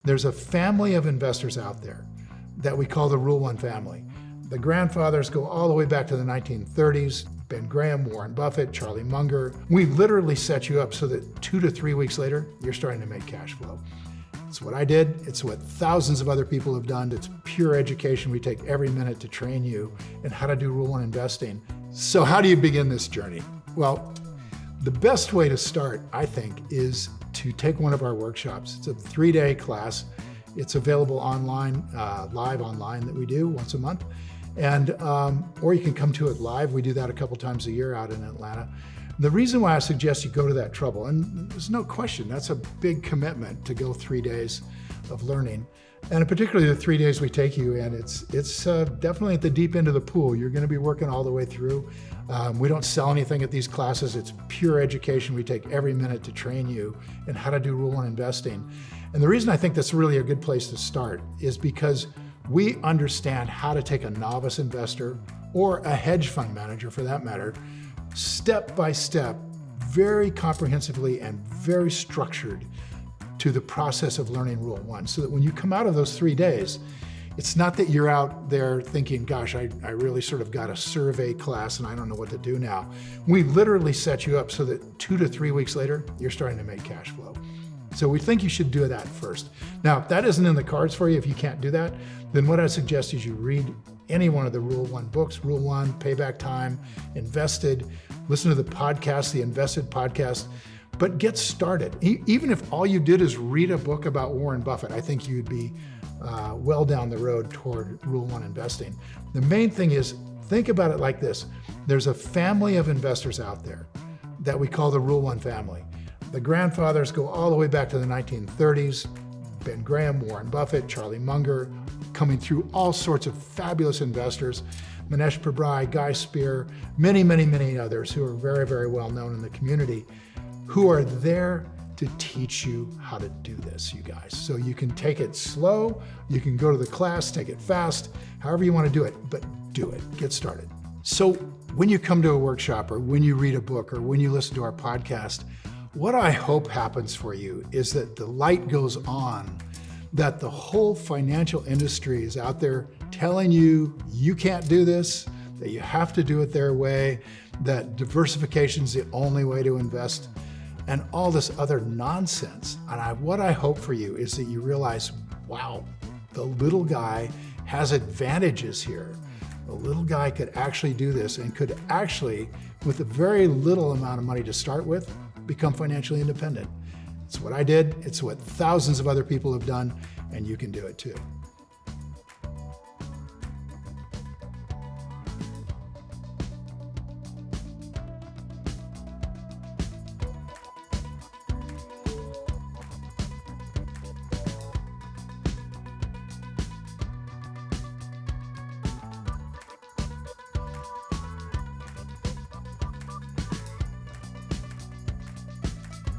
There's a family of investors out there that we call the Rule 1 family. The grandfathers go all the way back to the 1930s. Ben Graham, Warren Buffett, Charlie Munger. We literally set you up so that 2 to 3 weeks later, you're starting to make cash flow. It's what I did. It's what thousands of other people have done. It's pure education. We take every minute to train you in how to do Rule 1 investing. So how do you begin this journey? Well, the best way to start, I think, is to take one of our workshops. It's a 3-day class. It's available online, live online that we do once a month. And, or you can come to it live. We do that a couple times a year out in Atlanta. The reason why I suggest you go to that trouble, and there's no question, that's a big commitment to go 3 days of learning. And particularly the 3 days we take you in, it's definitely at the deep end of the pool. You're gonna be working all the way through. We don't sell anything at these classes. It's pure education. We take every minute to train you in how to do Rule 1 investing. And the reason I think that's really a good place to start is because we understand how to take a novice investor or a hedge fund manager for that matter, step by step, very comprehensively and very structured to the process of learning Rule 1. So that when you come out of those 3 days, it's not that you're out there thinking, gosh, I really sort of got a survey class and I don't know what to do now. We literally set you up so that 2 to 3 weeks later, you're starting to make cash flow. So we think you should do that first. Now, if that isn't in the cards for you, if you can't do that, then what I suggest is you read any one of the Rule 1 books, Rule 1, Payback Time, Invested, listen to the podcast, the Invested podcast, but get started. Even if all you did is read a book about Warren Buffett, I think you'd be well down the road toward Rule 1 investing. The main thing is, think about it like this. There's a family of investors out there that we call the Rule 1 family. The grandfathers go all the way back to the 1930s. Ben Graham, Warren Buffett, Charlie Munger, coming through all sorts of fabulous investors. Manesh Prabrai, Guy Spear, many, many, many others who are very, very well known in the community, who are there to teach you how to do this, you guys. So you can take it slow, you can go to the class, take it fast, however you want to do it, but do it, get started. So when you come to a workshop or when you read a book or when you listen to our podcast, what I hope happens for you is that the light goes on, that the whole financial industry is out there telling you you can't do this, that you have to do it their way, that diversification is the only way to invest, and all this other nonsense. And what I hope for you is that you realize, wow, the little guy has advantages here. The little guy could actually do this and could actually, with a very little amount of money to start with, become financially independent. It's what I did. It's what thousands of other people have done, and you can do it too.